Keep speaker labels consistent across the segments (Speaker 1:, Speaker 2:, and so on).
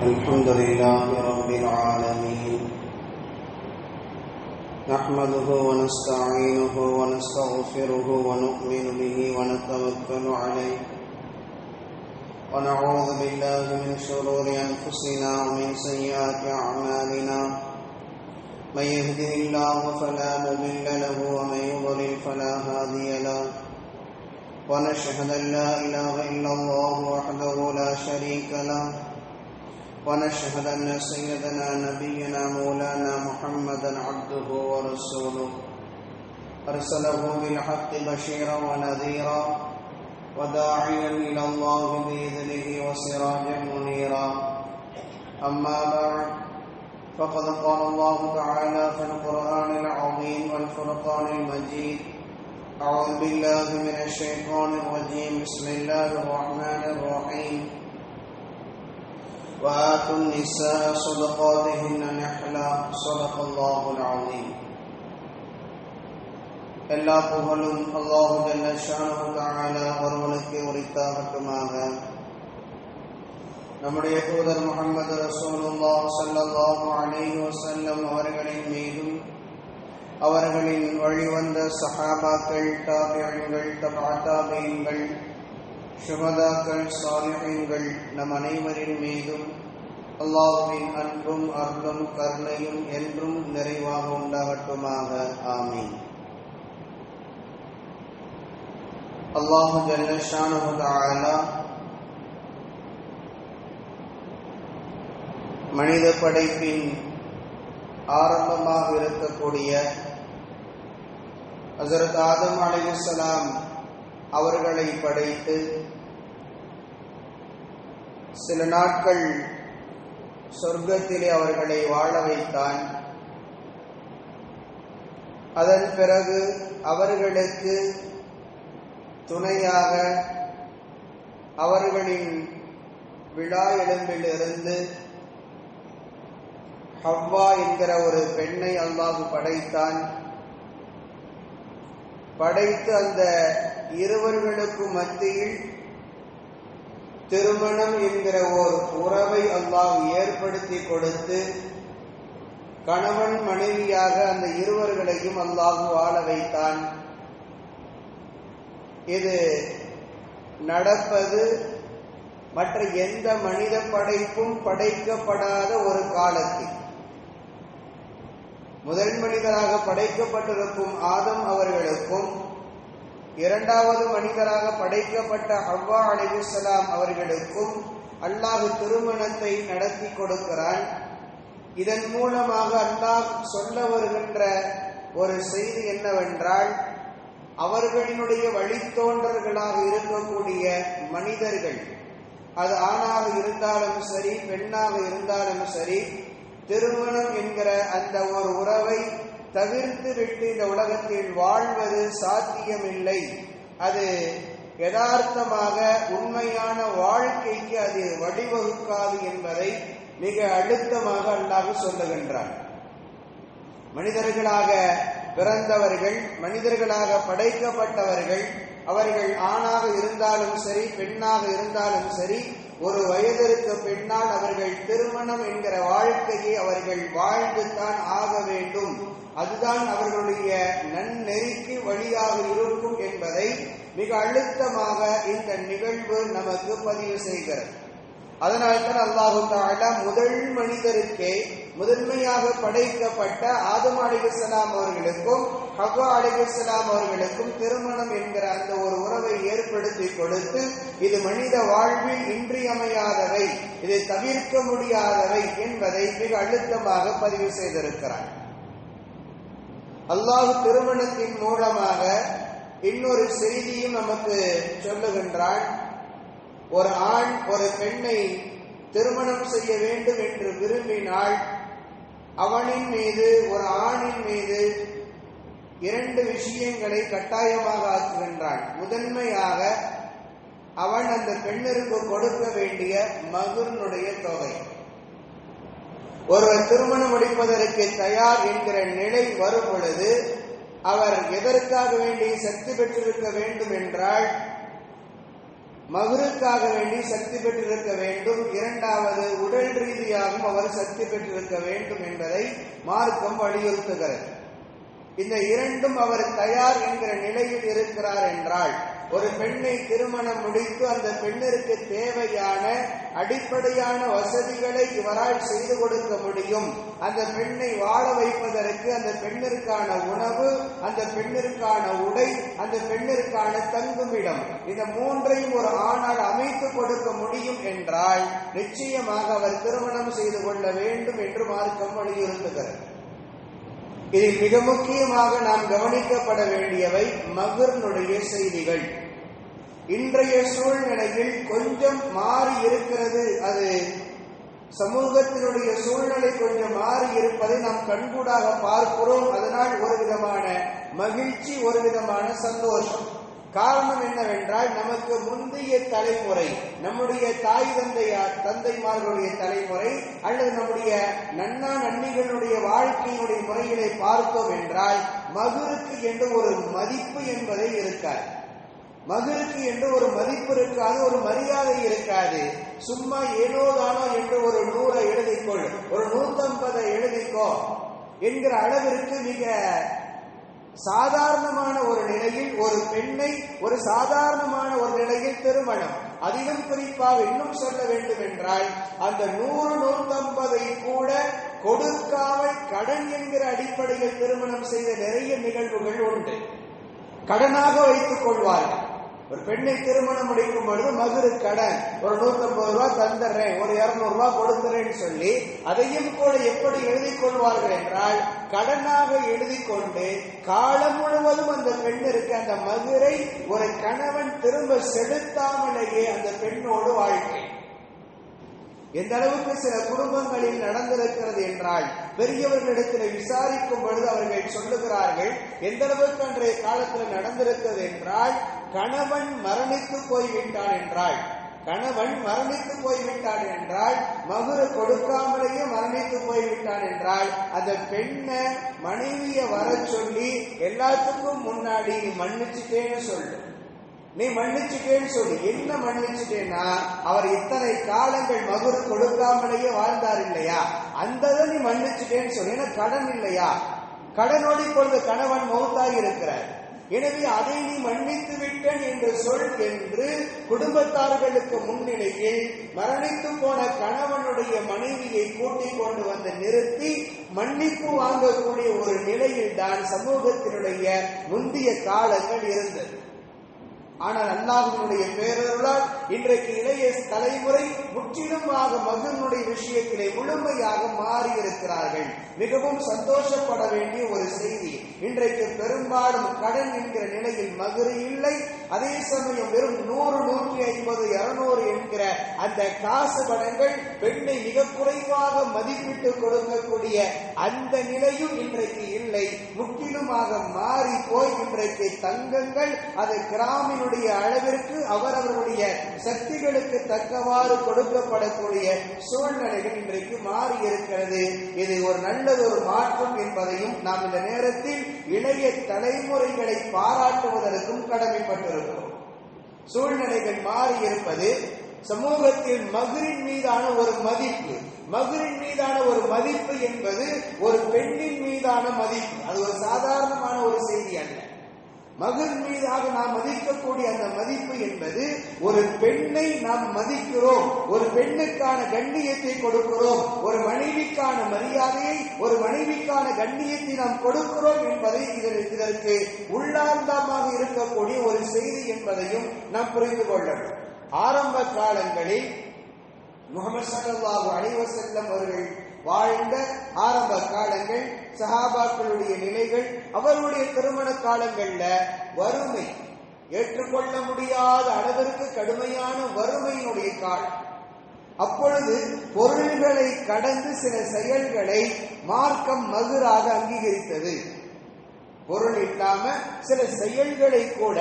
Speaker 1: الحمد لله رب العالمين نحمده ونستعينه ونستغفره ونؤمن به ونتوكل عليه ونعوذ بالله من شرور أنفسنا ومن سيئات أعمالنا من يهده الله فلا مضل له ومن يضلل فلا هادي له ونشهد أن لا إله إلا الله وحده لا شريك له ونشهد أن سيدنا نبينا مولانا محمدا عبده ورسوله أرسله بالحق بشيرا ونذيرا وداعيا إلى الله بإذنه وسراجا منيرا أما بعد فقد قال الله تعالى في القرآن العظيم والفرقان المجيد أعوذ بالله من الشيطان الرجيم بسم الله الرحمن الرحيم وآتوا النساء صدقاتهن نحلا صدق الله العظيم. எல்லா புகழும் அல்லாஹு ஜல்ல ஷானஹு தஆலா ஒருவனுக்கு உரித்தாகட்டுமாக. நம்முடைய தூதர் முஹம்மது ரசூலுல்லாஹ் ஸல்லல்லாஹு அலைஹி வஸல்லம் அவர்களின் மீதும் அவர்களின் வழிவந்த சஹாபாக்கள், தாபிஈன்கள், தபஅ தாபிஈன்கள், ஷுஹதாக்கள், சாலிஹீன்கள் நம் அனைவரின் மீதும் அல்லாஹ்வின் அன்பும் அருளும் கருணையும் என்றும் நிறைவாக உண்டாகட்டுமாக. ஆமீன். அல்லாஹு ஜல்ல ஷானஹு தஆலா மனித படைப்பின் ஆரம்பமாக இருக்கக்கூடிய ஹஜ்ரத் ஆதம் அலைஹிஸ்ஸலாம் அவர்களை படைத்து சில நாட்கள் சொர்க்கத்திலே அவர்களை வாழ வைத்தான். அதன் பிறகு அவர்களுக்கு துணையாக அவர்களின் விழா எலும்பிலிருந்து ஹவ்வா என்கிற ஒரு பெண்ணை அல்லாஹ் படைத்தான். படைத்து அந்த இருவர்களுக்கும் மத்தியில் திருமணம் என்கிற ஓர் உறவை அல்லாஹ் ஏற்படுத்தி கொடுத்து கணவன் மனைவியாக அந்த இருவர்களையும் அல்லாஹ் வாழ வைத்தான். இது நடப்பது மற்ற எந்த மனித படைப்பும் படைக்கப்படாத ஒரு காலத்தில் முதல் மனிதராக படைக்கப்பட்டிருக்கும் ஆதம் அவர்களுக்கும் இரண்டாவது மனிதராக படைக்கப்பட்ட ஹவ்வா அலைஹிஸ்ஸலாம் அவர்களுக்கும் அல்லாஹ் திருமணத்தை நடத்தி கொடுக்கிறான். இதன் மூலமாக அல்லாஹ் சொல்ல வருகின்ற ஒரு செய்தி என்னவென்றால், அவர்களினுடைய வழித்தோன்றல்களாக இருக்கக்கூடிய மனிதர்கள், அது ஆணாக இருந்தாலும் சரி பெண்ணாக இருந்தாலும் சரி, திருமணம் என்கிற அந்த ஒரு உறவை தவிர்த்து விட்டு இந்த உலகத்தில் வாழ்வது சாத்தியமில்லை. அது யதார்த்தமாக உண்மையான வாழ்க்கைக்கு அது வழிவகுக்காது என்பதை மிக அழுத்தமாக அல்லாஹ் சொல்லுகின்றான். மனிதர்களாக பிறந்தவர்கள், மனிதர்களாக படைக்கப்பட்டவர்கள், அவர்கள் ஆணாக இருந்தாலும் சரி பெண்ணாக இருந்தாலும் சரி, ஒரு வயதிற்கு பின்னால் அவர்கள் திருமணம் என்கிற வாழ்க்கையை அவர்கள் வாழ்ந்துதான் ஆக வேண்டும். அதுதான் அவர்களுடைய நன்னெறிக்கு வழியாக இருக்கும் என்பதை மிக அழுத்தமாக இந்த நிகழ்வு நமக்கு பதிவு செய்கிறது. அதனால்தான் அல்லாஹு தஆலா முதல் மனிதருக்கே முதன்மையாக படைக்கப்பட்ட ஆதம் அலைஹிஸ்ஸலாம் அவர்களுக்கும் ஹவ்வா அலைஹிஸ்ஸலாம் அவர்களுக்கும் திருமணம் என்கிற அந்த ஒரு உறவை ஏற்படுத்தி கொடுத்து, இது மனித வாழ்வில் இன்றியமையாதவை, இதை தவிர்க்க முடியாதவை என்பதை மிக அழுத்தமாக பதிவு செய்திருக்கிறார். அல்லாஹ் திருமணத்தின் மூலமாக இன்னொரு செய்தியும் நமக்கு சொல்லுகின்றான். ஒரு ஆண் ஒரு பெண்ணை திருமணம் செய்ய வேண்டும் என்று விரும்பினால் அவனின் மீது, ஒரு ஆணின் மீது இரண்டு விஷயங்களை கட்டாயமாக ஆக்குகின்றான். முதன்மையாக அவன் அந்த பெண்ணிற்கு கொடுக்க வேண்டிய மகனுடைய தொகை. ஒருவர் திருமணம் முடிப்பதற்கு தயார் என்கிற நிலை வரும் பொழுது அவர் எதற்காக வேண்டி சக்தி பெற்றிருக்க வேண்டும் என்றால் மகருக்காக வேண்டி சக்தி பெற்றிருக்க வேண்டும். இரண்டாவது, உடல் உறுதியாகவும் அவர் சக்தி பெற்றிருக்க வேண்டும் என்பதை மார்க்கம் வலியுறுத்துகிறது. இந்த இரண்டும் அவர் தயார் என்கிற நிலையில் இருக்கிறார் என்றால், ஒரு பெண்ணை திருமணம் முடித்து அந்த பெண்ணிற்கு தேவையான அடிப்படையான வசதிகளை இவரால் செய்து கொடுக்க முடியும். அந்த பெண்ணை வாழ வைப்பதற்கு அந்த பெண்ணிற்கான உணவு, அந்த பெண்ணிற்கான உடை, அந்த பெண்ணிற்கான தங்குமிடம், இந்த மூன்றையும் ஒரு ஆணால் அமைத்து கொடுக்க முடியும் என்றால் நிச்சயமாக அவர் திருமணம் செய்து கொள்ள வேண்டும் என்று மார்க்கம் வலியுறுத்துகிறது. இதில் மிக முக்கியமாக நாம் கவனிக்கப்பட வேண்டியவை மகரினுடைய செய்திகள். இன்றைய சூழ்நிலையில் கொஞ்சம் மாறி இருக்கிறது. அது சமூகத்தினுடைய சூழ்நிலை கொஞ்சம் மாறி இருப்பதை நாம் கண்கூடாக பார்க்கிறோம். அதனால் ஒரு விதமான மகிழ்ச்சி, ஒரு விதமான சந்தோஷம். காரணம் என்னவென்றால், நமக்கு முந்தைய தலைமுறை, நம்முடைய தாய் தந்தைமார்களுடைய தலைமுறை அல்லது நம்முடைய நன்னா நன்னிகளுடைய வாழ்க்கையினுடைய முறைகளை பார்த்தோம் என்றால், மகருக்கு என்று ஒரு மதிப்பு என்பதை இருக்காது. மகருக்கு என்று ஒரு மதிப்பு இருக்காது, ஒரு மரியாதை இருக்காது. சும்மா ஏனோதானோ என்று ஒரு 100 எழுதிக்கொள், ஒரு 150 எழுதிக்கோ என்கிற அளவிற்கு மிக சாதாரணமான ஒரு நிலையில் ஒரு பெண்ணை ஒரு சாதாரணமான ஒரு நிலையில் திருமணம், அதிலும் குறிப்பாக இன்னும் சொல்ல வேண்டும் என்றால், அந்த 100-150 கூட கொடுக்காமல் கடன் என்கிற அடிப்படையில் திருமணம் செய்த நிறைய நிகழ்வுகள் உண்டு. கடனாக வைத்துக் கொள்வார்கள். ஒரு பெண்ணை திருமணம் முடிக்கும் பொழுது மகரு கடன், ஒரு 150 ரூபாய் தந்துடுறேன், ஒரு 200 ரூபாய் கொடுத்துறேன்னு சொல்லி அதையும் கூட எப்படி எழுதி கொள்வார்கள் என்றால், கடனாக எழுதி கொண்டு காலம் முழுவதும் அந்த பெண்ணிற்கு அந்த மகரை ஒரு கணவன் திரும்ப செலுத்தாமலேயே அந்த பெண்ணோடு வாழ்க்கை. எந்த அளவுக்கு சில குடும்பங்களில் நடந்திருக்கிறது என்றால், பெரியவர்களிடத்தில் விசாரிக்கும் பொழுது அவர்கள் சொல்லுகிறார்கள், எந்த அளவுக்கு அன்றைய காலத்தில் நடந்திருக்கிறது என்றால், கணவன் மரணித்து போய்விட்டான் என்றால், மகரு கொடுக்காமலேயே மரணித்து போய்விட்டான் என்றால், அந்த பெண்ணை மனைவியை வர சொல்லி எல்லாத்துக்கும் முன்னாடி நீ மன்னிச்சுட்டேன்னு சொல்லு, நீ மன்னிச்சுட்டேன்னு சொல்லி. என்ன மன்னிச்சுட்டேன்னா, அவர் இத்தனை காலங்கள் மகரு கொடுக்காமலேயே வாழ்ந்தார் இல்லையா, அந்த நீ மன்னிச்சுட்டேன்னு சொல்லி. ஏன்னா கடன் இல்லையா, கடனோடு இப்பொழுது கணவன் மௌத்தாகி இருக்கிறார், எனவே அதை நீ மன்னித்து விட்டேன் என்று சொல் என்று குடும்பத்தார்களுக்கு முன்னிலையில் மரணித்து போன கணவனுடைய மனைவியை கூட்டிக் கொண்டு வந்து நிறுத்தி மன்னிப்பு வாங்கக்கூடிய ஒரு நிலையில் தான் சமூகத்தினுடைய முந்தைய காலங்கள் இருந்தது. ஆனால் அல்லாஹ்வினுடைய பேரருளால் இன்றைக்கு இளைய தலைமுறை முற்றிலுமாக மகனுடைய விஷயத்திலே முழுமையாக மாறி இருக்கிறார்கள். மிகவும் சந்தோஷப்பட வேண்டிய ஒரு செய்தி. இன்றைக்கு பெரும்பாலும் கடன் என்கிற நிலையில் மகரு இல்லை. அதே சமயம் வெறும் 100, 150, 200 என்கிற அந்த காசு பணங்கள் பெண்ணை மிக குறைவாக மதிப்பிட்டு கொடுக்கக்கூடிய அந்த நிலையும் இன்றைக்கு இல்லை. முற்றிலுமாக மாறி போய் இன்றைக்கு தங்கங்கள் அது கிராமினுடைய அளவிற்கு அவரவருடைய சக்திகளுக்கு தக்கவாறு கொடுக்கப்படக்கூடிய சூழ்நிலைகள் இன்றைக்கு மாறி இருக்கிறது. இது ஒரு நல்லதொரு மாற்றம் என்பதையும் நாம் இந்த நேரத்தில் இளைய தலைமுறைகளை பாராட்டுவதற்கும் கடமைப்பட்டிருக்கிறோம். சூழ்நிலைகள் மாறி இருப்பது, சமூகத்தில் மகரின் மீதான ஒரு மதிப்பு, மகரின் மீதான ஒரு மதிப்பு என்பது ஒரு பெண்ணின் மீதான மதிப்பு. அது ஒரு சாதாரணமான ஒரு செய்தி அல்ல. மகன் மீதாக நாம் மதிக்கக்கூடிய அந்த மதிப்பு என்பது, ஒரு பெண்ணை நாம் மதிக்கிறோம், ஒரு பெண்ணுக்கான கண்ணியத்தை கொடுக்கிறோம், ஒரு மனைவிக்கான மரியாதையை, ஒரு மனைவிக்கான கண்ணியத்தை நாம் கொடுக்கிறோம் என்பதை இதற்கு உள்ளார்ந்தமாக இருக்கக்கூடிய ஒரு செய்தி என்பதையும் நாம் புரிந்து கொள்ளணும். ஆரம்ப காலங்களில் முஹம்மது ஸல்லல்லாஹு அலைஹி வஸல்லம் அவர்கள் வாழ்ந்த ஆரம்ப காலங்கள், சஹாபாக்களுடைய நிலைகள், அவருடைய திருமண காலங்கள்ல வறுமை, ஏற்றுக்கொள்ள முடியாத அளவிற்கு கடுமையான வறுமையினுடைய காலம். அப்பொழுது பொருள்களை கடந்து சில செயல்களை மார்க்கம் மகராக அங்கீகரித்தது. பொருள் இல்லாம சில செயல்களை கூட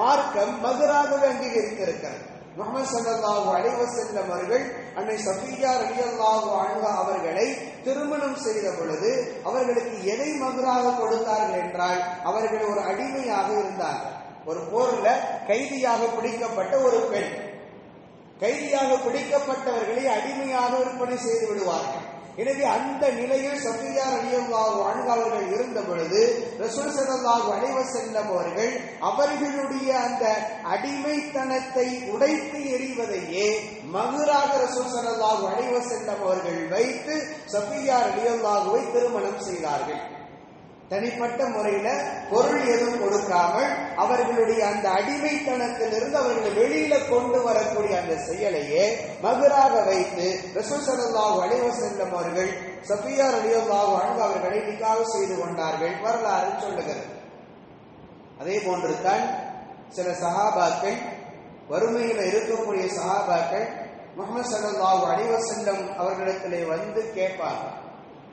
Speaker 1: மார்க்கம் மகராகவே அங்கீகரித்திருக்கிறது. முஹம்மது ஸல்லல்லாஹு அலைஹி வஸல்லம் அவர்கள் அன்னை சஃபிய்யா ரலியல்லாஹு அன்ஹா அவர்களை திருமணம் செய்த பொழுது அவர்களுக்கு எதை மகராக கொடுத்தார்கள் என்றால், அவர்கள் ஒரு அடிமையாக இருந்தார்கள். ஒரு போர்ல கைதியாக பிடிக்கப்பட்ட ஒரு பெண். கைதியாக பிடிக்கப்பட்டவர்களை அடிமையாக விற்பனை செய்து விடுவார்கள். எனவே அந்த நிலையில் சஃபியா ரலியல்லாஹு அன்ஹா அவர்கள் இருந்த பொழுது ரசூல் ஸல்லல்லாஹு அலைஹி வஸல்லம் அவர்கள் அவர்களுடைய அந்த அடிமைத்தனத்தை உடைத்து எறிவதையே மகராக ரசூல் ஸல்லல்லாஹு அலைஹி வஸல்லம் அவர்கள் வைத்து சஃபியா ரலியல்லாஹுவை திருமணம் செய்தார்கள். தனிப்பட்ட முறையில பொருள் எதுவும் கொடுக்காமல் அவர்களுடைய அந்த அடிமைத்தனத்திலிருந்து அவர்களை வெளியில கொண்டு வரக்கூடிய அந்த செயலையே மகராக வைத்து ரசூல் ஸல்லல்லாஹு அலைஹி வஸல்லம் அவர்கள் சஃபியா ரலியல்லாஹு அன்ஹா அவர்களை நிக்காஹ் செய்து கொண்டார்கள் வரலாறு சொல்லுகிறது. அதே போன்று தான் சில சஹாபாக்கள், வறுமையில இருக்கக்கூடிய சஹாபாக்கள் முஹம்மது ஸல்லல்லாஹு அலைஹி வஸல்லம் அவர்களிடத்திலே வந்து கேட்பாங்க,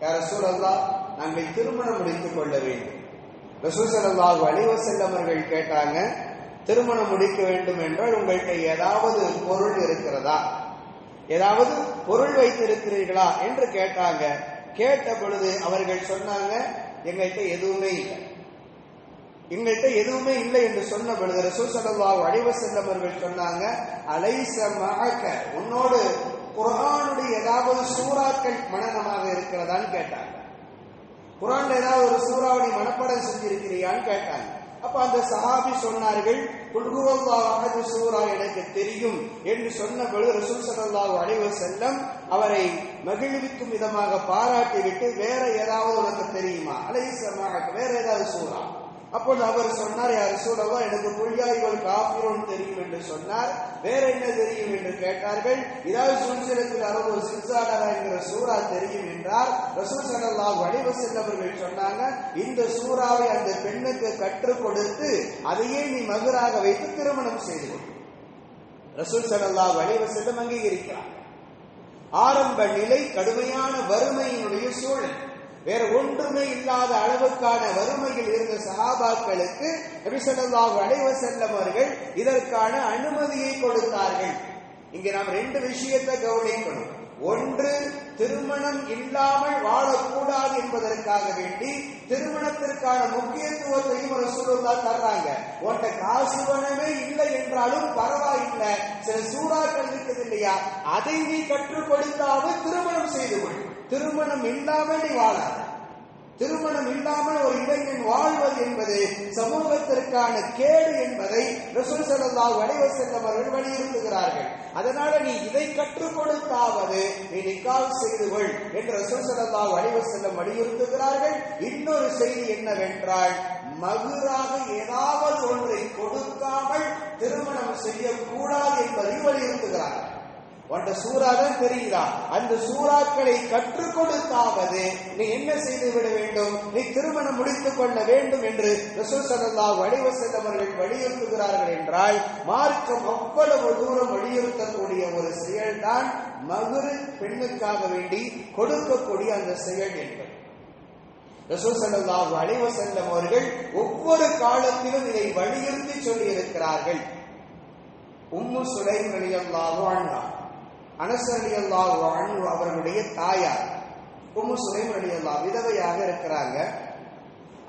Speaker 1: யா ரசூலல்லாஹ், நாங்கள் திருமணம் முடித்துக் கொள்ள வேண்டும். ரசூல் ஸல்லல்லாஹு அலைஹி வஸல்லம் அவர்கள் கேட்டாங்க, திருமணம் முடிக்க வேண்டும் என்றால் உங்கள்கிட்ட ஏதாவது பொருள் இருக்கிறதா, ஏதாவது பொருள் வைத்திருக்கிறீர்களா என்று கேட்டாங்க. கேட்ட பொழுது அவர்கள் சொன்னாங்க, எங்கள்கிட்ட எதுவுமே இல்லை. எங்கள்கிட்ட எதுவுமே இல்லை என்று சொன்ன பொழுது ரசூல் ஸல்லல்லாஹு அலைஹி வஸல்லம் அவர்கள் சொன்னாங்க, அலைஸ மஅக, உன்னோடு குர்ஆனுடைய ஏதாவது சூறாக்கள் மனனமாக இருக்கிறதான்னு கேட்டாங்க. குர்ஆன்ல ஏதாவது ஒரு சூறாவை மனப்பாடம் செஞ்சிருக்கிறியான்னு கேட்டாங்க. அப்ப அந்த சஹாபி சொன்னார்கள், குல் ஹுவல்லாஹு அஹத் சூரா எனக்கு தெரியும் என்று சொன்ன பொழுது ரசூல் ஸல்லல்லாஹு அலைஹி வஸல்லம் அவரை மகிழ்விக்கும் விதமாக பாராட்டிவிட்டு, வேற ஏதாவது உனக்கு தெரியுமா, அலைஸ மஅக, வேற ஏதாவது சூரா? அப்போது அவர் சொன்னார், யா ரசூலல்லாஹ், எனக்கு குல் யா அய்யுல் காஃபிரூன் தெரியும் என்று சொன்னார். வேற என்ன தெரியும் என்று கேட்டார்கள். இதாவது சுல்சிலத்தில் அறுபது சில்சாலா என்கிற சூரா தெரியும் என்றார். ரசூல் ஸல்லல்லாஹு அலைஹி வஸல்லம் அவர்கள் சொன்னாங்க, இந்த சூறாவை அந்த பெண்ணுக்கு கற்றுக் கொடுத்து அதையே நீ மகராக வைத்து திருமணம் செய்து கொள். ரசூல் ஸல்லல்லாஹு அலைஹி வஸல்லம் அங்கீகரிக்கிறார். ஆரம்ப நிலை கடுமையான வறுமையினுடைய சூழல், வேற ஒன்றுமே இல்லாத அளவுக்கான வறுமையில் இருந்த சஹாபாக்களுக்கு நபி ஸல்லல்லாஹு அலைஹி வஸல்லம் அவர்கள் இதற்கான அனுமதியை கொடுத்தார்கள். இங்கே நாம் ரெண்டு விஷயத்தை கவனிக்கணும். ஒன்று, திருமணம் இல்லாமல் வாழக்கூடாது என்பதற்காக வேண்டி திருமணத்திற்கான முக்கியத்துவத்தையும் ரசூலுல்லாஹ் தர்றாங்க. உன்கிட்ட காசு பணமே இல்லை என்றாலும் பரவாயில்லை, சில சூறாக்கள் இருக்குது இல்லையா, அதை நீ கற்றுக் கொடுத்தாவது திருமணம் செய்து கொள். திருமணம் இல்லாமல் நீ வாழாத. திருமணம் இல்லாமல் ஒரு இளைஞன் வாழ்வது என்பது சமூகத்திற்கான கேடு என்பதை ரசூல் ஸல்லல்லாஹு அலைஹி வஸல்லம் அவர்கள் வலியுறுத்துகிறார்கள். அதனால நீ இதை கற்றுக் கொடுத்தாவது நீ நிக்காஹ் செய்து கொள் என்று ரசூல் ஸல்லல்லாஹு அலைஹி வஸல்லம் வலியுறுத்துகிறார்கள். இன்னொரு செய்தி என்னவென்றால், மகராக ஏதாவது ஒன்றை கொடுக்காமல் திருமணம் செய்யக்கூடாது என்பதை வலியுறுத்துகிறார்கள். உன்ட சூறா தான் தெரியுதா, அந்த சூறாக்களை கற்றுக் கொடுத்தாவது நீ என்ன செய்து விட வேண்டும், நீ திருமணம் முடித்துக் கொள்ள வேண்டும் என்று ரசூல் ஸல்லல்லாஹு அலைஹி வஸல்லம் அவர்கள் வலியுறுத்துகிறார்கள் என்றால், மார்க்கம் அவ்வளவு தூரம் வலியுறுத்தக்கூடிய ஒரு செயல்தான் மகரு, பெண்ணுக்காக வேண்டி கொடுக்கக்கூடிய அந்த செயல் என்பது. ரசூல் ஸல்லல்லாஹு அலைஹி வஸல்லம் அவர்கள் ஒவ்வொரு காலத்திலும் இதை வலியுறுத்தி சொல்லி இருக்கிறார்கள். உம்மு சுலைம் ரலியல்லாஹு அன்ஹா, அனஸ் ரலியல்லாஹு அன்ஹு அவர்களுடைய தாயார் உம்மு சுலைம் ரலியல்லாஹு விதவையாக இருக்கிறாங்க.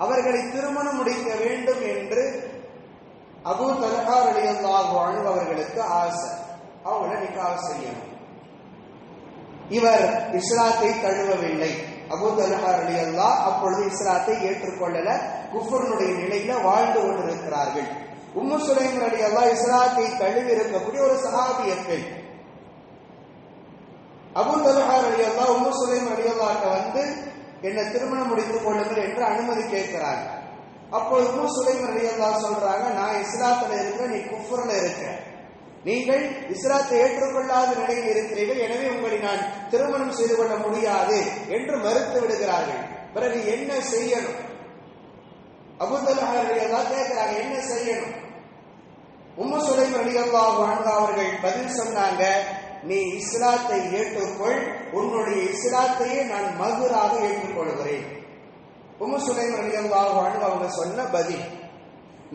Speaker 1: அவர்களை திருமணம் முடிக்க வேண்டும் என்று அபூ தல்ஹா ரலியல்லாஹு அன்ஹு அவர்களுக்கு ஆசை, அவங்களை நிக்காஹ் செய்யணும். இவர் இஸ்லாத்தை தழுவவில்லை. அபூ தல்ஹா ரலியல்லாஹு அப்பொழுது இஸ்லாத்தை ஏற்றுக்கொள்ளல, குஃப்ருடைய நிலையில வாழ்ந்து கொண்டிருக்கிறார்கள். உம்மு சுலைம் ரலியல்லாஹு இஸ்லாத்தை தழுவி இருக்கக்கூடிய ஒரு சஹாபிய பெண். அபூ தல்ஹா ரலியல்லாஹு உம்மு சுலைம் ரலியல்லாஹு வந்து என்ன திருமணம் முடித்துக் கொள்ளுங்கள் என்று அனுமதி கேட்கிறாங்க. அப்போ உம்மு சுலைம் ரலியல்லாஹு சொல்றாங்க, நான் இஸ்லாத்துல இருக்கிறேன், நீ குஃப்ர்ல இருக்க, நீங்கள் இஸ்லாத்தை ஏற்றுக்கொள்ளாத நிலையில் இருக்கிறீர்கள், எனவே உங்களை நான் திருமணம் செய்து கொள்ள முடியாது என்று மறுத்து விடுகிறார்கள். பிறகு என்ன செய்யணும்? அபூ தல்ஹா ரலியல்லாஹு கேட்கிறாங்க, என்ன செய்யணும்? உம்மு சுலைம் ரலியல்லாஹு அன்ஹா அவர்கள் பதில் சொன்னாங்க, நீ இஸ்லாத்தை ஏற்றுக்கொள், உன்னுடைய இஸ்லாத்தையே நான் மகராக ஏற்றுக்கொள்கிறேன். உம்மு சுலைம் ரலியல்லாஹு அன்ஹா அவங்க சொன்ன பதில்,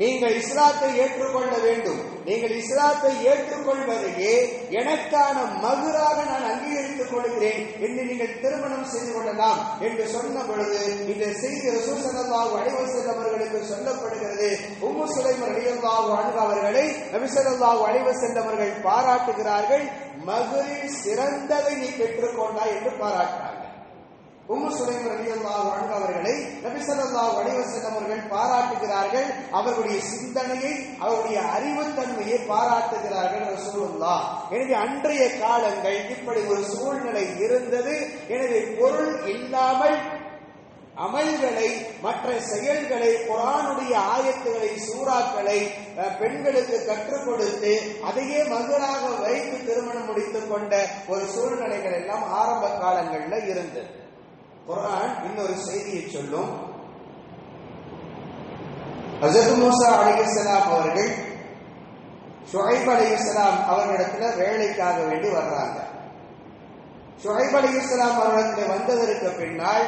Speaker 1: நீங்கள் இஸ்லாத்தை ஏற்றுக்கொள்ள வேண்டும், நீங்கள் இஸ்லாத்தை ஏற்றுக்கொள்வதையே எனக்கான மகராக நான் அங்கீகரித்துக் கொள்கிறேன் என்று நீங்கள் திருமணம் செய்து கொள்ளலாம் என்று சொன்ன பொழுது இந்த செய்தி ரசூல் ஸல்லல்லாஹு அலைஹி வஸல்லம் அவர்களுக்கு சொல்லப்படுகிறது. உம்மு சுலைம் ரலியல்லாஹு அன்ஹா அவர்களை நபி ஸல்லல்லாஹு அலைஹி வஸல்லம் அவர்கள் பாராட்டுகிறார்கள். மகரில் சிறந்ததை நீ பெற்றுக்கொண்டாய் என்று பாராட்டினார்கள். உம்மு சுலைம் ரலியல்லாஹு அன்ஹா அவர்களை நபி ஸல்லல்லாஹு அலைஹி வஸல்லம் அவர்கள் பாராட்டுகிறார்கள். அவர்களுடைய சிந்தனையை, அவருடைய அறிவுத்தன்மையை பாராட்டுகிறார்கள் ரசூலுல்லாஹ். எனவே அன்றைய காலங்கள் இப்படி ஒரு சூழ்நிலை இருந்தது. எனவே பொருள் இல்லாமல் அமல்களை, மற்ற செயல்களை, குர்ஆனுடைய ஆயத்துகளை, சூறாக்களை பெண்களுக்கு கற்றுக் கொடுத்து அதையே மகராக வைத்து திருமணம் முடித்துக் கொண்ட ஒரு சூழ்நிலைகள் எல்லாம் ஆரம்ப காலங்களில் இருந்தது. குர்ஆன் இன்னொரு செய்தியை சொல்லும். ஹஜ்ரத் மூஸா அலைஹிஸ்ஸலாம் அவர்கள் ஷுஐப் அலைஹிஸ்ஸலாம் அவர்களிடத்தில் வேலைக்காக வேண்டி வர்றாங்க. ஷுஐப் அலைஹிஸ்ஸலாம் அவர்களிடத்தில் வந்ததற்கு பின்னால்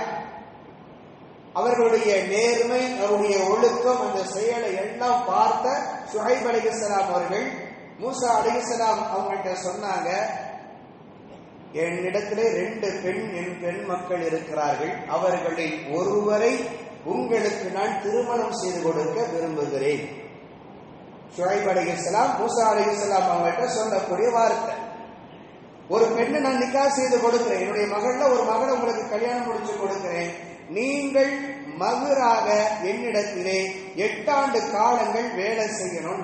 Speaker 1: அவர்களுடைய நேர்மை, அவருடைய ஒழுக்கம், அந்த செயலை எல்லாம் பார்த்த ஷுஐப் அலைஹிஸ்ஸலாம் அவர்கள் மூஸா அலைஹிஸ்ஸலாம் அவங்கள்ட்ட சொன்னாங்க, என்னிடத்திலே 2 பெண் மக்கள் இருக்கிறார்கள். அவர்களில் ஒருவரை உங்களுக்கு நான் திருமணம் செய்து கொடுக்க விரும்புகிறேன். ஷுஐப் அலைஹிஸ்ஸலாம் மூஸா அலைஹிஸ்ஸலாம் அவங்கள்ட்ட சொல்லக்கூடிய வார்த்தை. ஒரு பெண்ணை நான் நிக்கா செய்து கொடுக்கிறேன், என்னுடைய மகள்ல ஒரு மகளை உங்களுக்கு கல்யாணம் முடிச்சு கொடுக்கிறேன். நீங்கள் மகராக என்னிடத்திலே 8 ஆண்டு காலங்கள் வேலை செய்யணும்.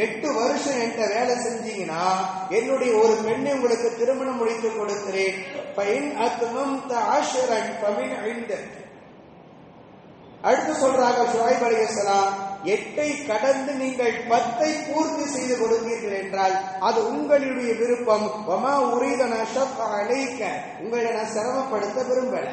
Speaker 1: 8 வருஷம் என்கிட்ட வேலை செஞ்சீங்கன்னா என்னுடைய ஒரு பெண்ணை உங்களுக்கு திருமணம் முடித்து கொடுக்கிறேன். அடுத்து சொல்றாங்க ஷுஐப் அலைஹிஸ்ஸலாம், 8ஐ கடந்து நீங்கள் 10ஐ பூர்த்தி செய்து கொடுத்தீர்கள் என்றால் அது உங்களுடைய விருப்பம். வமா உரீது அன் அஷக்க அலைக, உங்களை நான் சிரமப்படுத்த விரும்பல.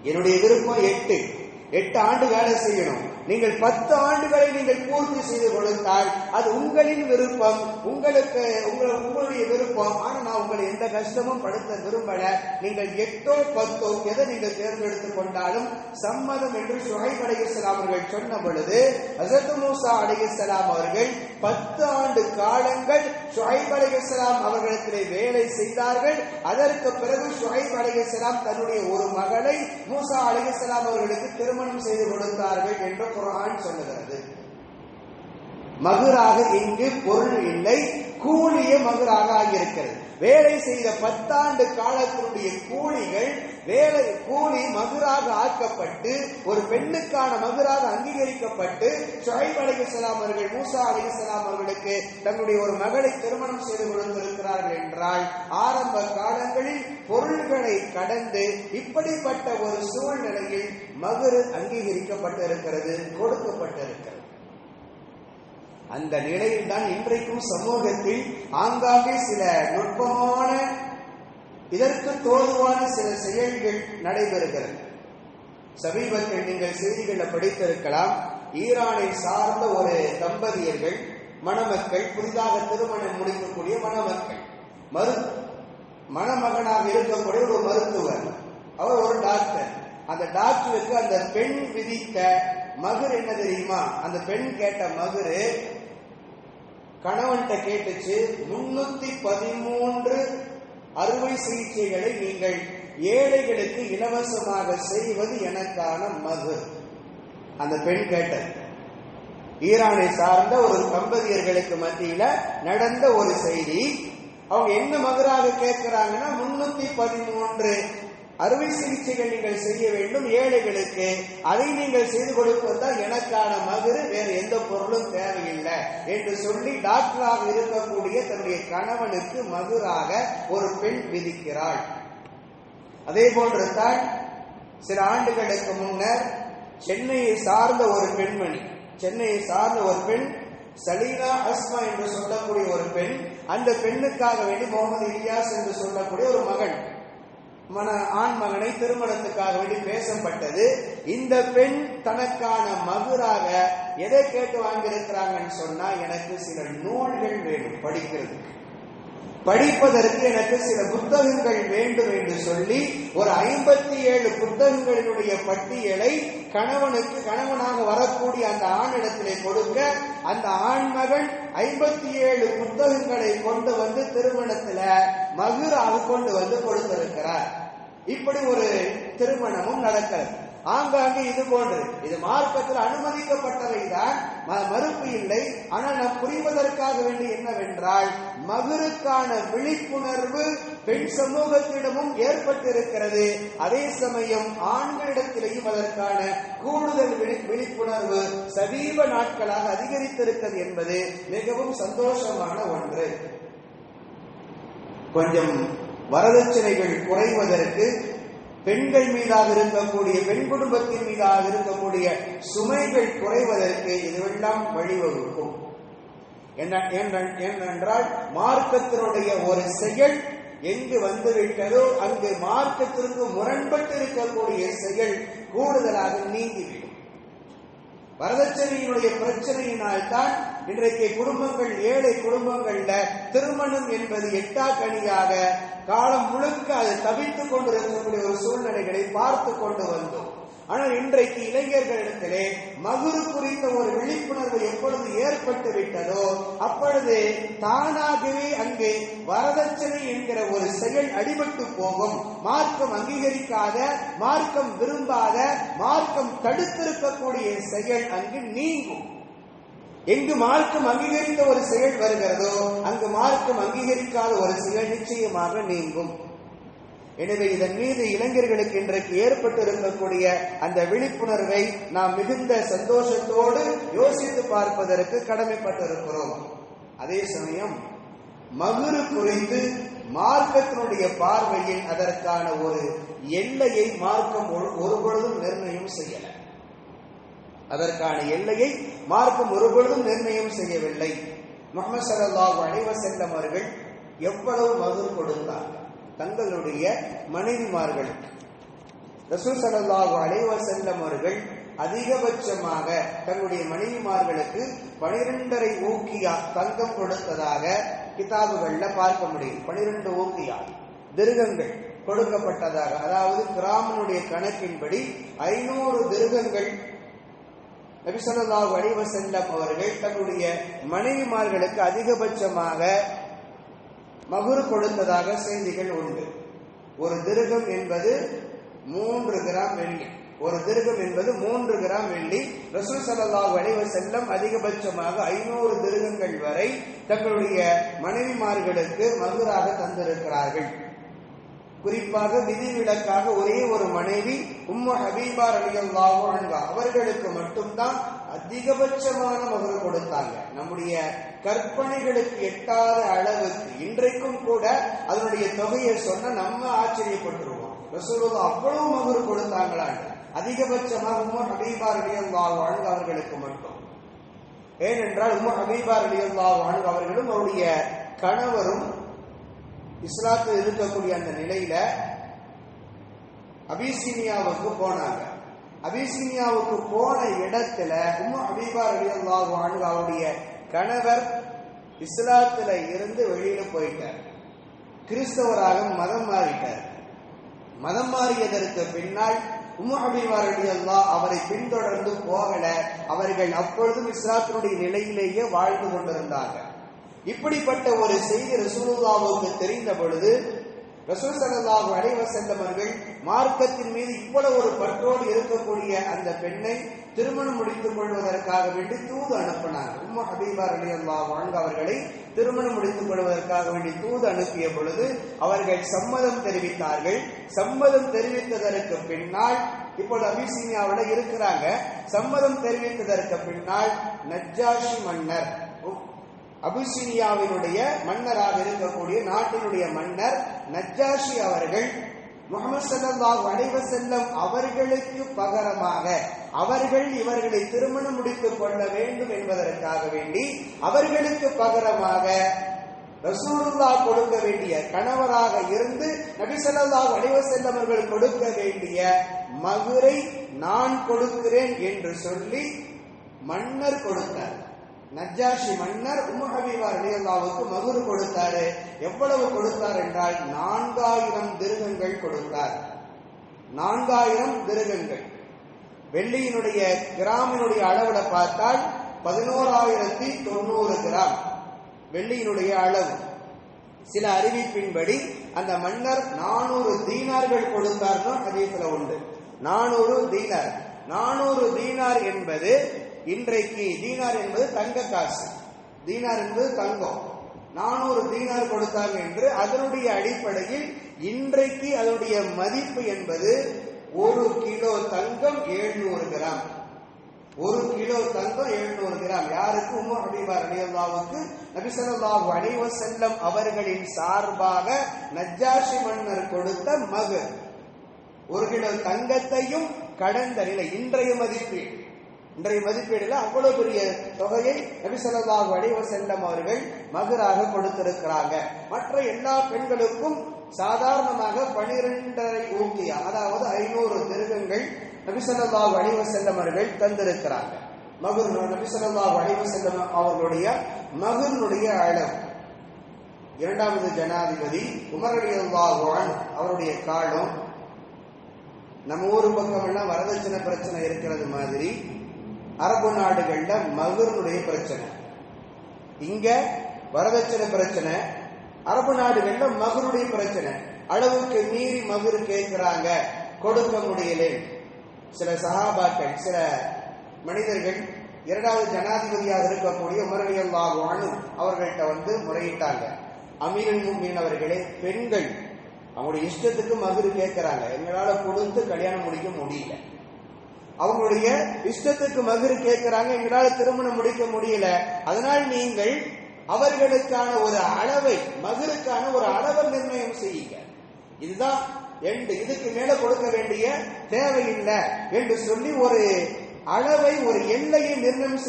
Speaker 1: என்னுடைய விருப்பம் 8 ஆண்டு வேலை செய்யணும். நீங்கள் 10 ஆண்டுகளை நீங்கள் பூர்த்தி செய்து கொடுத்தால் அது உங்களின் விருப்பம், உங்களுடைய விருப்பம். ஆனா நான் உங்களை எந்த கஷ்டமும் படுத்த விரும்பல. நீங்கள் 8ஓ 10ஓ எதை நீங்கள் தேர்ந்தெடுத்துக் கொண்டாலும் சம்மதம் என்று ஷுஐப் அலைஹிஸ்ஸலாம் அவர்கள் சொன்ன பொழுது ஹஜ்ரத் மூஸா அலைஹிஸ்ஸலாம் அவர்கள் 10 ஆண்டு காலங்கள் ஷுஐப் அலைஹிஸ்ஸலாம் அவர்களிடத்திலே வேலை செய்தார்கள். அதற்கு பிறகு ஷுஐப் அலைஹிஸ்ஸலாம் தன்னுடைய ஒரு மகளை மூஸா அலைஹிஸ்ஸலாம் அவர்களுக்கு திருமணம் செய்து கொடுத்தார்கள் என்று குர்ஆன் சொல்லுகிறது. மகராக இங்கு பொருள் இல்லை, கூலியே மகராக ஆகியிருக்கிறது. வேலை செய்த 10 ஆண்டு காலத்தினுடைய கூலி மகராக ஆக்கப்பட்டு ஒரு பெண்ணுக்கான மகராக அங்கீகரிக்கப்பட்டு ஷுஐப் அலைஹிஸ்ஸலாம் அவர்கள் மூஸா அலைஹிஸ்ஸலாம் அவர்களுக்கு தன்னுடைய ஒரு மகளை திருமணம் செய்து கொடுத்திருக்கிறார்கள் என்றால் ஆரம்ப காலங்களில் பொருள்களை கடந்து இப்படிப்பட்ட ஒரு சூழ்நிலையில் மகர் அங்கீகரிக்கப்பட்டிருக்கிறது, கொடுக்கப்பட்டிருக்கிறது. அந்த நிலையில் தான் இன்றைக்கும் சமூகத்தில் ஆங்காங்கே சில நுட்பமான, இதற்கு தோதுவான சில செயல்கள் நடைபெறுகிறது. சமீபத்தில் நீங்கள் செய்திகளை படித்திருக்கலாம். ஈரானை சார்ந்த ஒரு தம்பதியர்கள், மணமக்கள், புதிதாக திருமணம் முடிக்கக்கூடிய மணமக்கள், மணமகனாக இருக்கக்கூடிய ஒரு மருத்துவர், அவர் ஒரு டாக்டர். அந்த டாக்டருக்கு அந்த பெண் விதித்த மகர் என்ன தெரியுமா? அந்த பெண் கேட்ட மகரு கணவன்கிட்ட கேட்டுச்சு, 313 அறுவை சிகிச்சைகளை நீங்கள் ஏழைகளுக்கு இலவசமாக செய்வது எனக்கான மகர். அந்த பெண் கேட்டது. ஈரானை சார்ந்த ஒரு தம்பதியர்களுக்கு மத்தியில நடந்த ஒரு செய்தி. அவங்க என்ன மகராக கேட்கிறாங்கன்னா, 313 அறுவை சிகிச்சைகள் நீங்கள் செய்ய வேண்டும் ஏழைகளுக்கு, அதை நீங்கள் செய்து கொடுப்பதுதான் எனக்கான மகரு, வேறு எந்த பொருளும் தேவையில்லை என்று சொல்லி டாக்டராக இருக்கக்கூடிய தன்னுடைய கணவனுக்கு மகராக ஒரு பெண் விதிக்கிறாள். அதே போன்று தான் சில ஆண்டுகளுக்கு முன்னர் சென்னையை சார்ந்த ஒரு பெண் சலீனா அஸ்மா என்று சொல்லக்கூடிய ஒரு பெண், அந்த பெண்ணுக்காக வேண்டி முகமது இலியாஸ் என்று சொல்லக்கூடிய ஒரு ஆண் மகனை திருமணத்துக்காக வேண்டி பேசப்பட்டது. இந்த பெண் தனக்கான மகராக எதை கேட்டு வாங்கியிருக்கிறாங்கன்னு சொன்னா, எனக்கு சில நூல்கள் வேணும் படிப்பதற்கு எனக்கு சில புத்தகங்கள் வேண்டும் என்று சொல்லி ஒரு 57 புத்தகங்களினுடைய பட்டியலை கணவனாக வரக்கூடிய அந்த ஆணிடத்திலே கொடுக்க, அந்த ஆண்மகன் 57 புத்தகங்களை கொண்டு வந்து திருமணத்துல மகுராக கொண்டு வந்து கொடுத்திருக்கிறார். இப்படி ஒரு திருமணமும் நடக்கிறது. ஆங்காங்கே இது போன்று இது மார்க்கத்தில் அனுமதிக்கப்பட்டவைதான், மறுப்பு இல்லை. ஆனால் நாம் புரிவதற்காக வேண்டி என்னவென்றால், மகருக்கான விழிப்புணர்வு பெண் சமூகத்திடமும் ஏற்பட்டிருக்கிறது. அதே சமயம் ஆண்களிடத்திலேயும் அதற்கான கூடுதல் விழிப்புணர்வு சமீப நாட்களாக அதிகரித்திருக்கிறது என்பது மிகவும் சந்தோஷமான ஒன்று. கொஞ்சம் வரதட்சணைகள் குறைவதற்கு, பெண்கள் மீதாக இருக்கக்கூடிய, பெண் குடும்பத்தின் மீதாக இருக்கக்கூடிய சுமைகள் குறைவதற்கு இதுவெல்லாம் வழிவகுக்கும். ஏனென்றால் மார்க்கத்தினுடைய ஒரு செயல் எங்கு வந்துவிட்டதோ அங்கு மார்க்கத்திற்கு முரண்பட்டு இருக்கக்கூடிய செயல் கூடுதலாக நீங்கிவிடும். வரதட்சணையினுடைய பிரச்சனையினால் தான் இன்றைக்கு குடும்பங்கள், ஏழை குடும்பங்கள்ல திருமணம் என்பது எட்டாக்கணியாக காலம் முழுக்க அது தவித்துக் கொண்டிருக்கக்கூடிய ஒரு சூழ்நிலைகளை பார்த்து கொண்டு வந்தோம். ஆனால் இன்றைக்கு இளைஞர்களிடத்திலே மகுரு குறித்த ஒரு விழிப்புணர்வு எப்பொழுது ஏற்பட்டு விட்டதோ அப்பொழுது தானாகவே அங்கே வரதட்சணை என்கிற ஒரு செயல் அடிபட்டு போகும். மார்க்கம் அங்கீகரிக்காத, மார்க்கம் விரும்பாத, மார்க்கம் தடுத்திருக்கக்கூடிய செயல் அங்கு நீங்கும். எங்கு மார்க்கம் அங்கீகரித்த ஒரு செயல் வருகிறதோ அங்கு மார்க்கம் அங்கீகரிக்காத ஒரு செயல் நிச்சயமாக நீங்கும். எனவே இதன் மீது இளைஞர்களுக்கு இன்றைக்கு ஏற்பட்டிருக்கக்கூடிய அந்த விழிப்புணர்வை நாம் மிகுந்த சந்தோஷத்தோடு யோசித்து பார்ப்பதற்கு கடமைப்பட்டிருக்கிறோம். அதே சமயம் மகுரு குறித்து மார்க்கத்தினுடைய பார்வையில் அதற்கான ஒரு எல்லையை மார்க்கம் ஒருபொழுதும் நிர்ணயம் செய்யல. அதற்கான எல்லையை மார்க்கம் ஒருபொழுதும் நிர்ணயம் செய்யவில்லை. முஹம்மது ஸல்லல்லாஹு அலைஹி வஸல்லம் அவர்கள் எவ்வளவு மகுரு கொடுத்தார் தங்களுடைய மனைவிமார்களுக்கு? ரசூல் ஸல்லல்லாஹு அலைஹி வஸல்லம் அவர்கள் அதிகபட்சமாக தங்களுடைய மனைவிமார்களுக்கு 12.5 ஊக்கியா தங்கம் கொடுத்ததாக கிதாபுகள்ல பார்க்க முடியும். 12 ஊக்கியா திருகங்கள் கொடுக்கப்பட்டதாக, அதாவது கிராமனுடைய கணக்கின்படி 500 திருகங்கள் நபி ஸல்லல்லாஹு அலைஹி வஸல்லம் அவர்கள் தங்களுடைய மனைவிமார்களுக்கு அதிகபட்சமாக மகுரு கொடுத்ததாக செய்திகள் உண்டு. ஒரு திருகம் என்பது 3 கிராம் வெள்ளி. ஒரு திருகம் என்பது 3 கிராம் வெள்ளி. ரசூல் ஸல்லல்லாஹு அலைஹி வஸல்லம் அதிகபட்சமாக 500 திருகங்கள் வரை தங்களுடைய மனைவிமார்களுக்கு மகுராக தந்திருக்கிறார்கள். குறிப்பாக விதிவிலக்காக ஒரே ஒரு மனைவி உம்மு ஹபீபா ரலியல்லாஹு அன்ஹா அவர்களுக்கு மட்டும்தான் அதிகபட்சமான மகுரு கொடுத்தாங்க. நம்முடைய கற்பனைகளுக்கு எட்டாத அளவுக்கு இன்றைக்கும் கூட அதனுடைய தொகையை சொன்ன நம்ம ஆச்சரியப்பட்டுருவோம். ரசூலுல்லாஹ் அவ்வளவு மகுரு கொடுத்தாங்களா? அதிகபட்சமாக உம்மு ஹபீபா ரலியல்லாஹு அன்ஹா அவர்களுக்கு மட்டும். ஏனென்றால் உம்மு ஹபீபா ரலியல்லாஹு அன்ஹா அவர்களும் அவருடைய கணவரும் இஸ்லாத்தில் இருக்கக்கூடிய அந்த நிலையில அபிசீனியாவுக்கு போனாங்க. அபிசீனியாவுக்கு போன இடத்துல உம்மு ஹபீபா ரலியல்லாஹு அன்ஹா அவருடைய கணவர் இஸ்லாத்துல இருந்து வெளியில போயிட்டார். கிறிஸ்தவராக மதம் மாறிட்டார். மதம் மாறியதற்கு பின்னால் உம்மு ஹபீபா ரலியல்லாஹு அவரை பின்தொடர்ந்து போகல. அவர்கள் அப்பொழுதும் இஸ்லாத்தினுடைய நிலையிலேயே வாழ்ந்து கொண்டிருந்தாங்க. இப்படிப்பட்ட ஒரு செய்தி ரசூலுல்லாஹ்வுக்கு தெரிந்த பொழுது ரசூல் ஸல்லல்லாஹு அலைஹி வஸல்லம் அவர்கள் மார்க்கத்தின் மீது இவ்வளவு ஒரு பற்றோடு இருக்கக்கூடிய அந்த பெண்ணை திருமணம் முடித்துக் கொள்வதற்காக வேண்டி தூது அனுப்பினார். உம்மு ஹபீபா ரலியல்லாஹு அன்ஹா அவர்களை திருமணம் முடித்துக் கொள்வதற்காக வேண்டி தூது அனுப்பிய பொழுது அவர்கள் சம்மதம் தெரிவித்தார்கள். சம்மதம் தெரிவித்ததற்கு பின்னால் இப்போது அபிசீனியாவில் இருக்கிறாங்க. சம்மதம் தெரிவித்ததற்கு பின்னால் நஜ்ஜாஷி மன்னர், அபிசீனியாவினுடைய மன்னராக இருக்கக்கூடிய நாட்டினுடைய மன்னர் நஜ்ஜாஷி அவர்கள் முஹம்மது ஸல்லல்லாஹு அலைஹி வஸல்லம் அவர்களுக்கு பகரமாக அவர்கள் இவர்களை திருமணம் முடித்துக் கொள்ள வேண்டும் என்பதற்காக வேண்டி அவர்களுக்கு பகரமாக ரசூலுல்லாஹ் கொடுக்க வேண்டிய, கணவராக இருந்து நபி ஸல்லல்லாஹு அலைஹி வஸல்லம் அவர்கள் கொடுக்க வேண்டிய மகுரை நான் கொடுக்கிறேன் என்று சொல்லி மன்னர் கொடுத்தார். நஜ்ஜாஷி மன்னர் உம்மு ஹபீபா ரலியல்லாஹுவுக்கு மகுரு கொடுத்தாரு. எவ்வளவு கொடுத்தார் என்றால் 4000 திருகங்கள் கொடுத்தார். 4000 திருகங்கள். வெள்ளியினுடைய கிராமினுடைய அளவுல பார்த்தால் 11,090 கிராம் வெள்ளியினுடைய அளவு. சில அறிவிப்பின்படி அந்த மன்னர் 400 தீனார்கள் கொடுத்தார்னு ஹதீஸ்ல உண்டு. 400 தீனார். 400 தீனார் என்பது இன்றைக்கு தீனார் என்பது தங்க காசு, தீனார் என்பது தங்கம். 400 தீனார் கொடுத்தாங்க என்று அதனுடைய அடிப்படையில் இன்றைக்கு அதனுடைய மதிப்பு என்பது 1 கிலோ தங்கம் 700 கிராம். 1 கிலோ தங்கம் 700 கிராம். யாருக்கு? உம்மு ஹபீபா ரலியல்லாஹுவுக்கு நபி ஸல்லல்லாஹு அலைஹி வஸல்லம் அவர்களின் சார்பாக நஜ்ஜாஷி மன்னர் கொடுத்த மகர். 1 கிலோ தங்கத்தையும் கடந்த நிலை இன்றைய மதிப்பீடுல அவ்வளவு பெரிய தொகையை நபி ஸல்லல்லாஹு அலைஹி வஸல்லம் அவர்கள் மகராக கொடுத்திருக்கிறாங்க. மற்ற எல்லா பெண்களுக்கும் சாதாரணமாக 12.5 ஊக்கியா, அதாவது 500 திர்ஹங்கள் நபி ஸல்லல்லாஹு அலைஹி வஸல்லம் அவர்கள் தந்திருக்கிறாங்க. மகர் நபி ஸல்லல்லாஹு அலைஹி வஸல்லம் அவர்களுடைய மகருடைய அளவு. இரண்டாவது ஜனாதிபதி உமர் ரலியல்லாஹு அன்ஹு அவருடைய காலம் நம்ம ஊர் பக்கம் எல்லாம் வரதட்சணை பிரச்சனை இருக்கிறது மாதிரி அரபு நாடுகள்ல மகருடைய பிரச்சனை. இங்க வரதட்சணை பிரச்சனை, அரபு நாடுகள்ல மகருடைய பிரச்சனை. அளவுக்கு மீறி மகரு கேட்கிறாங்க, கொடுக்க முடியல. சில சஹாபாக்கள், சில மனிதர்கள் இரண்டாவது ஜனாதிபதியாக இருக்கக்கூடிய உமர் ரலியல்லாஹு அன்ஹு அவர்கள்ட்ட வந்து முறையிட்டாங்க. அமீருல் முஃமினீன் அவர்களே, பெண்கள் அவங்களுடைய இஷ்டத்துக்கு மகரு கேட்கிறாங்க, எங்களால கொடுத்து கல்யாணம் முடிக்க முடியல. அவங்களுடைய இஷ்டத்துக்கு மகரு கேட்கிறாங்க, எங்களால திருமணம் முடிக்க முடியல. அதனால் நீங்கள் அவர்களுக்கான ஒரு அளவை, மகருக்கான ஒரு அளவை நிர்ணயம் செய்யுங்க. இதுதான் எண்டு, இதுக்கு மேல கொடுக்க வேண்டிய தேவையில்லை என்று சொல்லி ஒரு அளவை, ஒரு எல்லையை நிர்ணயம்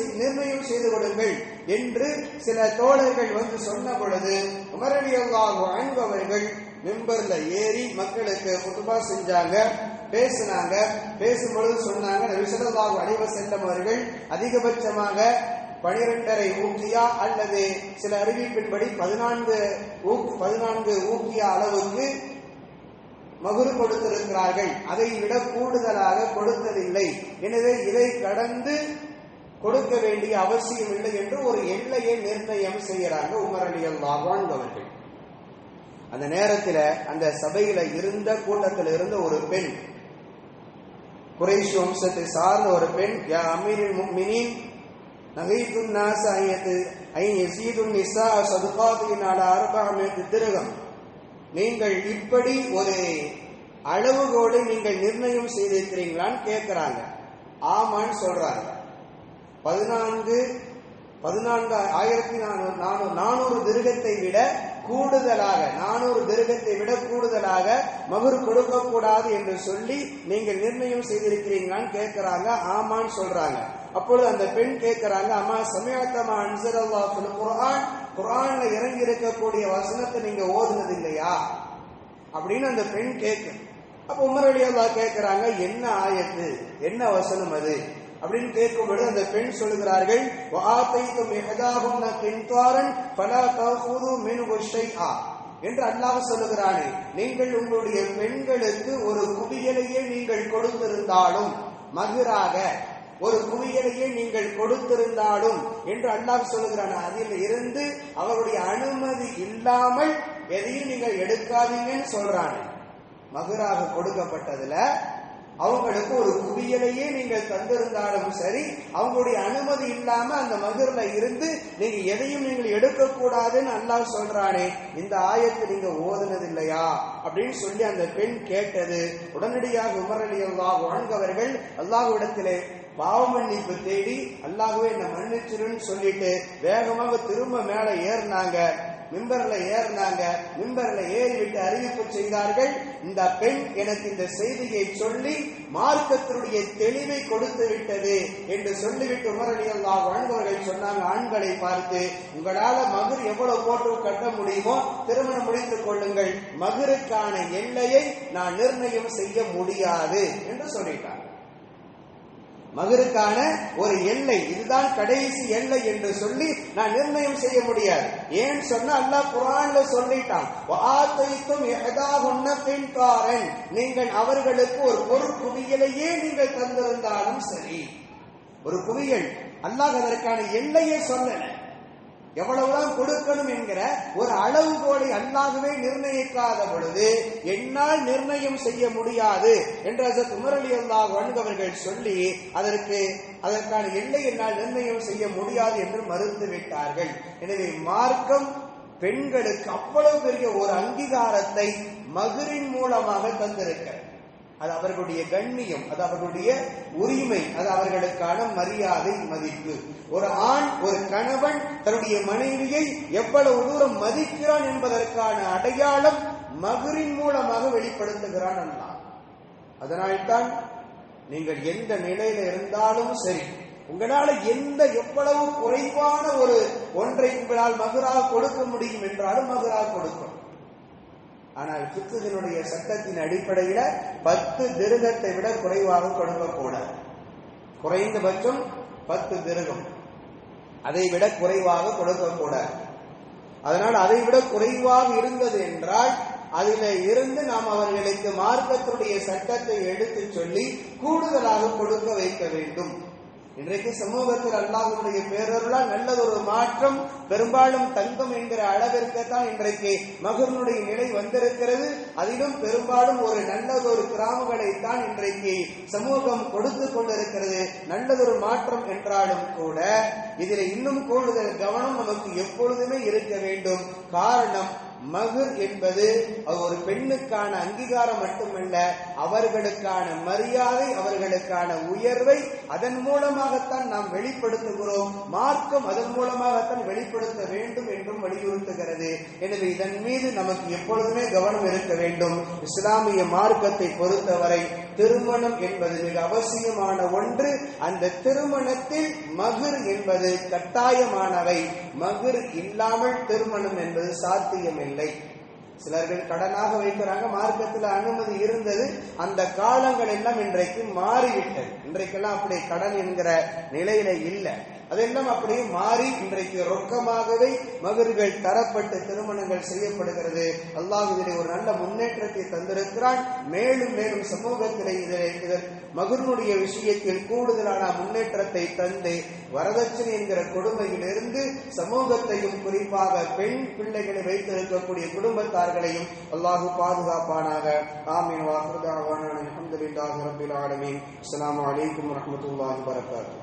Speaker 1: செய்து கொடுங்கள் என்று சில தோழர்கள் வந்து சொன்ன பொழுது உமர் ரலியல்லாஹு அன்ஹு அவர்கள் மிம்பர்ல ஏறி மக்களுக்கு குதுபா செஞ்சாங்க, பேசினாங்க. பேசும்பொழுது சொன்னாங்க, நபி ஸல்லல்லாஹு அலைஹி வஸல்லம் அவர்கள் அதிகபட்சமாக 12.5 ஊக்கியா அல்லது சில அறிவிப்பின்படி 14 ஊக்கியா அளவுக்கு மகுரு கொடுத்திருக்கிறார்கள். அதை விட கூடுதலாக கொடுத்ததில்லை. எனவே இதை கடந்து கொடுக்க வேண்டிய அவசியம் இல்லை என்று ஒரு எல்லையை நிர்ணயம் செய்யறாங்க உமர் ரலியல்லாஹு அன்ஹு அவர்கள். அந்த நேரத்தில் அந்த சபையில இருந்த கூட்டத்தில் இருந்த ஒரு பெண், குறைஷ் வம்சத்தை சார்ந்த ஒரு பெண், யா அமீருல் முஃமினீன் நஹீதுன் நாஸ ஐ யஸீதுன் நிஸா ஸதகாத்தின் அலா 400 திர்ஹம், நீங்கள் இப்படி ஒரு அளவுகோடு நீங்கள் நிர்ணயம் செய்திருக்கிறீங்களான்னு கேட்கிறாங்க. ஆமான்னு சொல்றாங்க. 14,400 திர்ஹத்தை விட கூடுதலாக, 400 திர்ஹத்தை விட கூடுதலாக மகர் கொடுக்க கூடாது என்று சொல்லி நீங்கள் நிர்ணயம் செய்திருக்கிறீங்களான்னு கேட்கிறாங்க. ஆமான்னு சொல்றாங்க. அப்பொழுது அந்த பெண் கேட்கிறாங்க, அம்மா சமயத்தமா அன்ஸலல்லாஹு ஃபில் குர்ஆன், குர்ஆன்ல இறங்கி இருக்கக்கூடிய வசனத்தை நீங்க ஓதுனது இல்லையா அப்படின்னு அந்த பெண் கேட்க. அப்ப உமர் ரலியல்லாஹு கேட்கிறாங்க, என்ன ஆயத்து, என்ன வசனம் அது அப்படின்னு கேட்கும்போது அந்த பெண் சொல்லுகிறார்கள், வஆதைதும் இஹதாஹுன்ன கின்தாரன் ஃபலா தஅஹுது மின்ஹு ஷைஆ என்று அல்லாஹ் சொல்லுகிறானே, நீங்கள் உங்களுடைய பெண்களுக்கு ஒரு குவியலையே நீங்கள் கொடுத்திருந்தாலும், மகராக ஒரு குவியலையே நீங்கள் கொடுத்திருந்தாலும் என்று அல்லாஹ் சொல்லுகிறான், அதில் இருந்து அவருடைய அனுமதி இல்லாமல் எதையும் நீங்கள் எடுக்காதீங்கன்னு சொல்றாங்க. மகராக கொடுக்கப்பட்டதுல அவங்களுக்கு ஒரு குவியலையே நீங்கள் தந்திருந்தாலும் சரி, அவங்களுடைய அனுமதி இல்லாம அந்த மகர்ல இருந்து நீங்க எதையும் நீங்கள் எடுக்கக்கூடாதுன்னு அல்லாஹ் சொல்றானே, இந்த ஆயத்தை நீங்க ஓதுனது இல்லையா அப்படின்னு சொல்லி அந்த பெண் கேட்டது. உடனடியாக உமர் ரலியல்லாஹு அன்ஹு அவர்கள் அல்லாஹ்விடத்திலே பாவ மன்னிப்பு தேடி, அல்லாஹ்வே என்ன மன்னிச்சிருன்னு சொல்லிட்டு வேகமாக திரும்ப மேல ஏறினாங்க. மிம்பர்ல ஏறினாங்க. மிம்பர்ல ஏறிவிட்டு அறிவிப்பு செய்தார்கள், இந்த பெண் எனக்கு இந்த செய்தியை சொல்லி மார்க்கத்தினுடைய தெளிவை கொடுத்து விட்டது என்று சொல்லிவிட்டு உமர் ரலியல்லாஹு அன்ஹு அவர்கள் சொன்னாங்க, ஆண்களை பார்த்து, உங்களால மகர் எவ்வளவு போட்டு கட்ட முடியுமோ திருமணம் முடித்துக் கொள்ளுங்கள், மகருக்கான எல்லையை நான் நிர்ணயம் செய்ய முடியாது என்று சொல்லிட்டாங்க. மகருக்கான ஒரு எல்லை, இதுதான் கடைசி எல்லை என்று சொல்லி நான் நிர்ணயம் செய்ய முடியாது. ஏன் சொன்னா அல்லாஹ் குர்ஆன்ல சொல்லிட்டான், வஆதைதும் இஹதாஹுன்ன கின்தாரன், நீங்கள் அவர்களுக்கு ஒரு பொருட்குவியலையே நீங்கள் தந்திருந்தாலும் சரி, ஒரு குவியல், அல்லாஹ் அதற்கான எல்லையை சொல்லல. எவ்வளவுதான் கொடுக்கணும் என்கிற ஒரு அளவுகோலை அல்லாஹ்வே நிர்ணயிக்காத பொழுது என்னால் நிர்ணயம் செய்ய முடியாது என்று ஹஜ்ரத் உமர் ரலியல்லாஹு அன்ஹு அவர்கள் சொல்லி அதற்கான எல்லை என்னால் நிர்ணயம் செய்ய முடியாது என்று மறுத்து விட்டார்கள். எனவே மார்க்கம் பெண்களுக்கு அவ்வளவு பெரிய ஒரு அங்கீகாரத்தை மகரின் மூலமாக தந்திருக்கிறது. அது அவர்களுடைய கண்ணியம், அது அவர்களுடைய உரிமை, அது அவர்களுக்கான மரியாதை, மதிப்பு. ஒரு ஆண், ஒரு கணவன் தன்னுடைய மனைவியை எவ்வளவு தூரம் மதிக்கிறான் என்பதற்கான அடையாளம் மகரின் மூலமாக வெளிப்படுத்துகிறான் அல்லாஹ். அதனால்தான் நீங்கள் எந்த நிலையில இருந்தாலும் சரி, உங்களால எவ்வளவு குறைவான ஒரு ஒன்றை உங்களால் மகராக கொடுக்க முடியும் என்றாலும் மகராக கொடுக்கும். ஆனால் ஃபிக்ஹினுடைய சட்டத்தின் அடிப்படையில 10 திர்ஹத்தை விட குறைவாக கொடுக்கக்கூடாது. குறைந்தபட்சம் 10 திர்ஹம், அதை விட குறைவாக கொடுக்கக்கூடாது. அதனால் அதை விட குறைவாக இருந்தது என்றால் அதில இருந்து நாம் அவர்களுக்கு மார்க்கத்துடைய சட்டத்தை எடுத்து சொல்லி கூடுதலாக கொடுக்க வைக்க வேண்டும். இன்றைக்கு சமூகத்தில் அல்லாஹ்வுடைய பேரருளால் நல்லதொரு மாற்றம், பெரும்பாலும் தங்கம் என்கிற அளவிற்குத்தான் இன்றைக்கு மகரினுடைய நிலை வந்திருக்கிறது. அதிலும் பெரும்பாலும் ஒரு நல்லதொரு கிராமங்களைத்தான் இன்றைக்கு சமூகம் கொடுத்து கொண்டிருக்கிறது. நல்லதொரு மாற்றம் என்றாலும் கூட இதில் இன்னும் கூடுதல் கவனம் நமக்கு எப்பொழுதுமே இருக்க வேண்டும். காரணம், மகர் என்பது ஒரு பெண்ணுக்கான அங்கீகாரம் மட்டுமல்ல, அவர்களுக்கான மரியாதை, அவர்களுக்கான உயர்வை அதன் மூலமாகத்தான் நாம் வெளிப்படுத்துகிறோம். மார்க்கம் அதன் மூலமாகத்தான் வெளிப்படுத்த வேண்டும் என்றும் வலியுறுத்துகிறது. எனவே இதன் மீது நமக்கு எப்பொழுதுமே கவனம் இருக்க வேண்டும். இஸ்லாமிய மார்க்கத்தை பொறுத்தவரை திருமணம் என்பது மிக அவசியமான ஒன்று. அந்த திருமணத்தில் மகர் என்பது கட்டாயமானவை. மகர் இல்லாமல் திருமணம் என்பது சாத்தியமில்லை. சிலர்கள் கடனாக வைக்கிறாங்க, மார்க்கத்தில் அனுமதி இருந்தது, அந்த காலங்கள் எல்லாம் இன்றைக்கு மாறிவிட்டது. இன்றைக்கெல்லாம் அப்படி கடன் என்கிற நிலையில இல்லை, அதெல்லாம் அப்படியே மாறி இன்றைக்கு ரொக்கமாகவே மகர்கள் தரப்பட்டு திருமணங்கள் செய்யப்படுகிறது. அல்லாஹ் இதிலே ஒரு நல்ல முன்னேற்றத்தை தந்திருக்கிறான். மேலும் மேலும் சமூகத்திலே இதன் மகனுடைய விஷயத்தில் கூடுதலான முன்னேற்றத்தை தந்து வரதட்சணை என்கிற கொடுமையிலிருந்து சமூகத்தையும் குறிப்பாக பெண் பிள்ளைகளை வைத்திருக்கக்கூடிய குடும்பத்தார்களையும் அல்லாஹ் பாதுகாப்பானாக. ஆமீன். வாஹிரு தஅவானா அல்ஹம்துலில்லாஹி ரப்பில் ஆலமீன். அஸ்ஸலாமு அலைக்கும் வரஹ்மத்துல்லாஹி வபரகாத்துஹு.